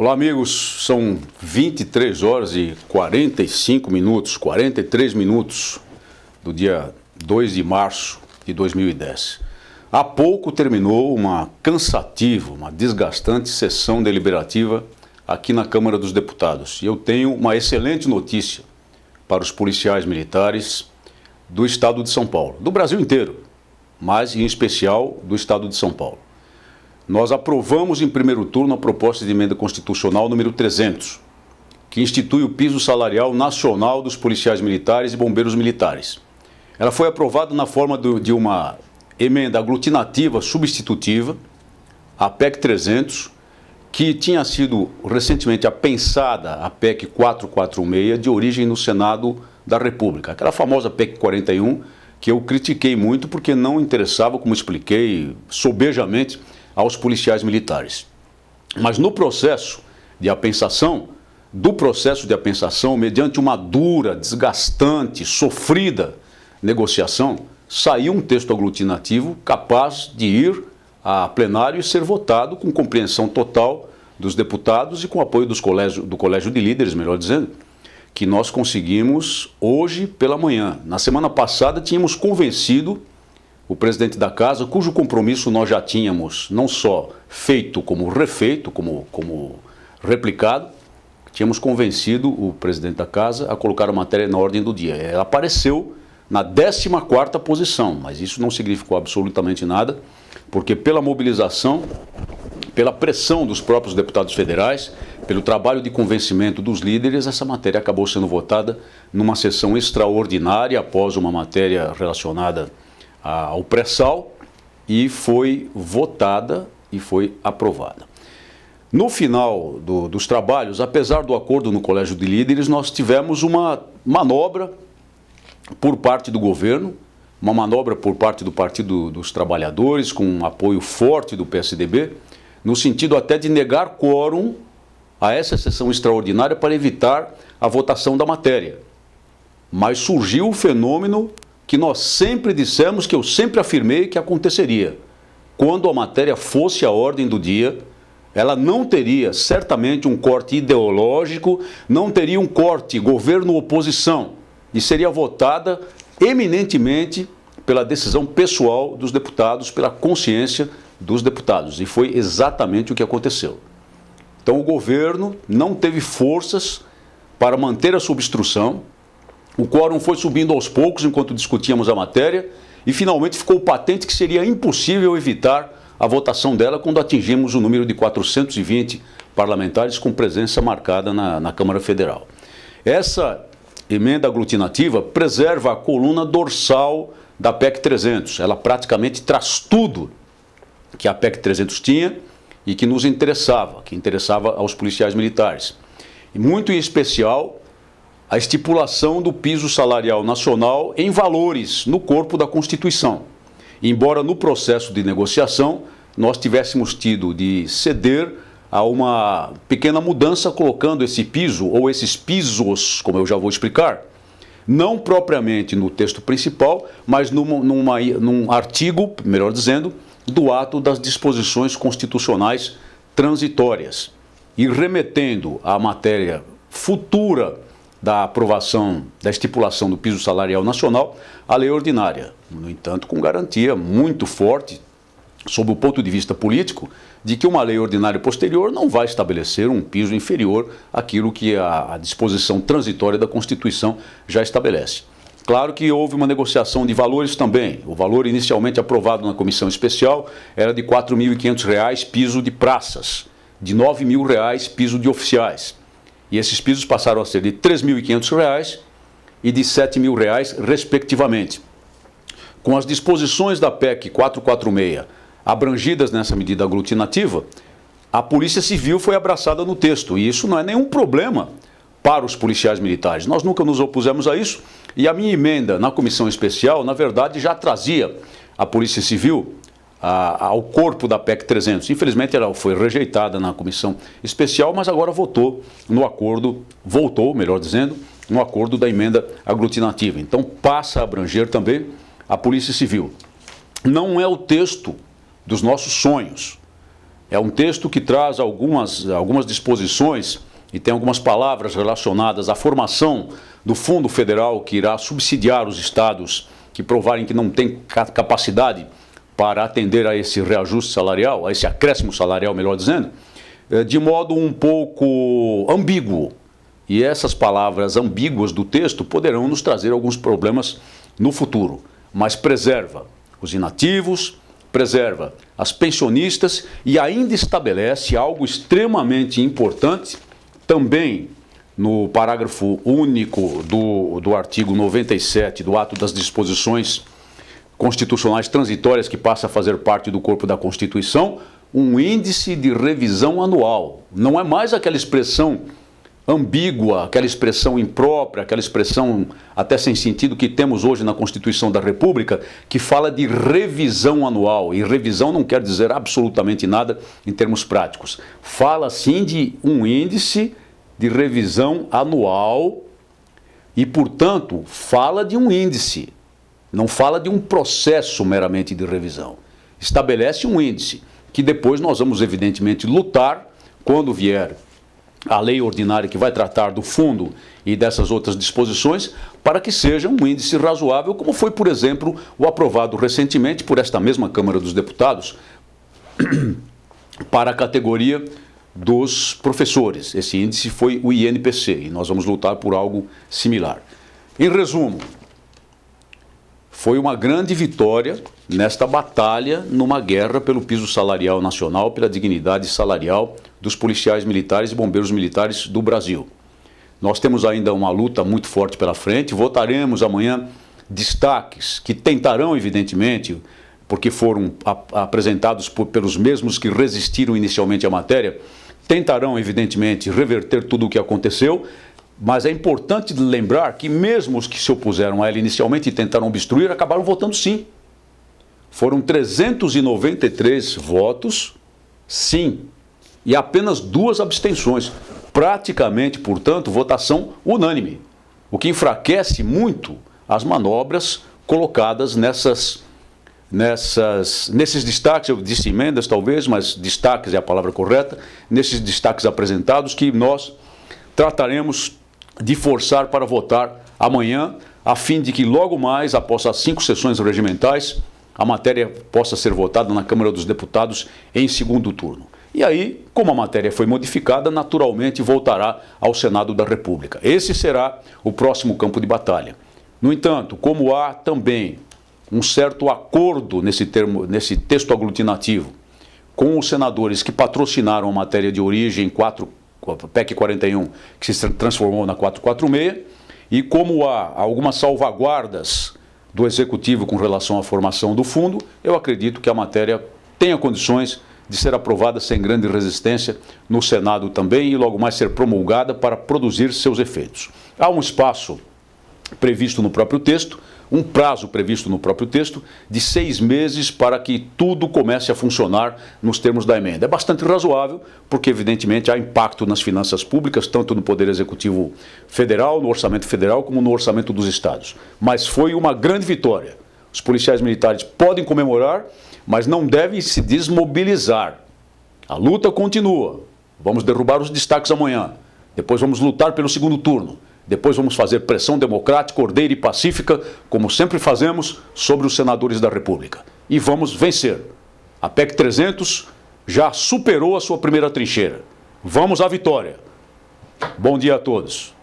Olá, amigos. São 23 horas e 45 minutos, 43 minutos do dia 2 de março de 2010. Há pouco terminou uma cansativa, uma desgastante sessão deliberativa aqui na Câmara dos Deputados. E eu tenho uma excelente notícia para os policiais militares do Estado de São Paulo, do Brasil inteiro, mas em especial do Estado de São Paulo. Nós aprovamos em primeiro turno a proposta de emenda constitucional número 300, que institui o piso salarial nacional dos policiais militares e bombeiros militares. Ela foi aprovada na forma de uma emenda aglutinativa substitutiva, a PEC 300, que tinha sido recentemente apensada a PEC 446, de origem no Senado da República. Aquela famosa PEC 41, que eu critiquei muito porque não interessava, como expliquei sobejamente, aos policiais militares. Mas no processo de apensação, mediante uma dura, desgastante, sofrida negociação, saiu um texto aglutinativo capaz de ir a plenário e ser votado com compreensão total dos deputados e com apoio do Colégio de Líderes, melhor dizendo, que nós conseguimos hoje pela manhã. Na semana passada tínhamos convencido o presidente da casa, cujo compromisso nós já tínhamos não só feito como refeito, como replicado, tínhamos convencido o presidente da casa a colocar a matéria na ordem do dia. Ela apareceu na 14ª posição, mas isso não significou absolutamente nada, porque pela mobilização, pela pressão dos próprios deputados federais, pelo trabalho de convencimento dos líderes, essa matéria acabou sendo votada numa sessão extraordinária após uma matéria relacionada ao pré-sal, e foi votada e foi aprovada. No final dos trabalhos, apesar do acordo no Colégio de Líderes, nós tivemos uma manobra por parte do governo, uma manobra por parte do Partido dos Trabalhadores, com um apoio forte do PSDB, no sentido até de negar quórum a essa sessão extraordinária para evitar a votação da matéria. Mas surgiu o fenômeno que nós sempre dissemos, que eu sempre afirmei que aconteceria. Quando a matéria fosse à ordem do dia, ela não teria certamente um corte ideológico, não teria um corte governo-oposição, e seria votada eminentemente pela decisão pessoal dos deputados, pela consciência dos deputados. E foi exatamente o que aconteceu. Então o governo não teve forças para manter a substrução. O quórum foi subindo aos poucos enquanto discutíamos a matéria e finalmente ficou patente que seria impossível evitar a votação dela quando atingimos o número de 420 parlamentares com presença marcada na Câmara Federal. Essa emenda aglutinativa preserva a coluna dorsal da PEC 300. Ela praticamente traz tudo que a PEC 300 tinha e que nos interessava, que interessava aos policiais militares. E muito em especial a estipulação do piso salarial nacional em valores no corpo da Constituição. Embora no processo de negociação nós tivéssemos tido de ceder a uma pequena mudança colocando esse piso, ou esses pisos, como eu já vou explicar, não propriamente no texto principal, mas num artigo, melhor dizendo, do ato das disposições constitucionais transitórias, e remetendo à matéria futura da aprovação, da estipulação do piso salarial nacional, à lei ordinária. No entanto, com garantia muito forte, sob o ponto de vista político, de que uma lei ordinária posterior não vai estabelecer um piso inferior àquilo que a disposição transitória da Constituição já estabelece. Claro que houve uma negociação de valores também. O valor inicialmente aprovado na comissão especial era de R$ 4.500 piso de praças, de R$ 9.000 piso de oficiais. E esses pisos passaram a ser de R$ 3.500 e de R$ 7.000, respectivamente. Com as disposições da PEC 446 abrangidas nessa medida aglutinativa, a Polícia Civil foi abraçada no texto. E isso não é nenhum problema para os policiais militares. Nós nunca nos opusemos a isso. E a minha emenda na comissão especial, na verdade, já trazia a Polícia Civil ao corpo da PEC 300. Infelizmente ela foi rejeitada na comissão especial, mas agora voltou, melhor dizendo, no acordo da emenda aglutinativa. Então passa a abranger também a Polícia Civil. Não é o texto dos nossos sonhos, É um texto que traz algumas disposições e tem algumas palavras relacionadas à formação do Fundo Federal que irá subsidiar os estados que provarem que não têm capacidade para atender a esse reajuste salarial, a esse acréscimo salarial, melhor dizendo, de modo um pouco ambíguo. E essas palavras ambíguas do texto poderão nos trazer alguns problemas no futuro, mas preserva os inativos, preserva as pensionistas e ainda estabelece algo extremamente importante, também no parágrafo único do artigo 97 do ato das disposições constitucionais transitórias que passa a fazer parte do corpo da Constituição, um índice de revisão anual. Não é mais aquela expressão ambígua, aquela expressão imprópria, aquela expressão até sem sentido que temos hoje na Constituição da República, que fala de revisão anual. E revisão não quer dizer absolutamente nada em termos práticos. Fala sim de um índice de revisão anual e, portanto, fala de um índice. Não fala de um processo meramente de revisão. Estabelece um índice que depois nós vamos, evidentemente, lutar quando vier a lei ordinária que vai tratar do fundo e dessas outras disposições, para que seja um índice razoável, como foi, por exemplo, o aprovado recentemente por esta mesma Câmara dos Deputados para a categoria dos professores. Esse índice foi o INPC e nós vamos lutar por algo similar. Em resumo, foi uma grande vitória nesta batalha numa guerra pelo piso salarial nacional, pela dignidade salarial dos policiais militares e bombeiros militares do Brasil. Nós temos ainda uma luta muito forte pela frente, votaremos amanhã destaques que tentarão, evidentemente, porque foram apresentados pelos mesmos que resistiram inicialmente à matéria, tentarão, evidentemente, reverter tudo o que aconteceu. Mas é importante lembrar que mesmo os que se opuseram a ela inicialmente e tentaram obstruir, acabaram votando sim. Foram 393 votos, sim, e apenas 2 abstenções. Praticamente, portanto, votação unânime, o que enfraquece muito as manobras colocadas nesses destaques, eu disse emendas talvez, mas destaques é a palavra correta, nesses destaques apresentados que nós trataremos de forçar para votar amanhã, a fim de que logo mais, após as 5 sessões regimentais, a matéria possa ser votada na Câmara dos Deputados em segundo turno. E aí, como a matéria foi modificada, naturalmente voltará ao Senado da República. Esse será o próximo campo de batalha. No entanto, como há também um certo acordo nesse texto aglutinativo com os senadores que patrocinaram a matéria de origem PEC 41, que se transformou na 446, e como há algumas salvaguardas do Executivo com relação à formação do fundo, eu acredito que a matéria tenha condições de ser aprovada sem grande resistência no Senado também e logo mais ser promulgada para produzir seus efeitos. Há um espaço previsto no próprio texto, um prazo previsto no próprio texto de 6 meses para que tudo comece a funcionar nos termos da emenda. É bastante razoável, porque evidentemente há impacto nas finanças públicas, tanto no Poder Executivo Federal, no Orçamento Federal, como no Orçamento dos Estados. Mas foi uma grande vitória. Os policiais militares podem comemorar, mas não devem se desmobilizar. A luta continua. Vamos derrubar os destaques amanhã. Depois vamos lutar pelo segundo turno. Depois vamos fazer pressão democrática, ordeira e pacífica, como sempre fazemos, sobre os senadores da República. E vamos vencer. A PEC 300 já superou a sua primeira trincheira. Vamos à vitória. Bom dia a todos.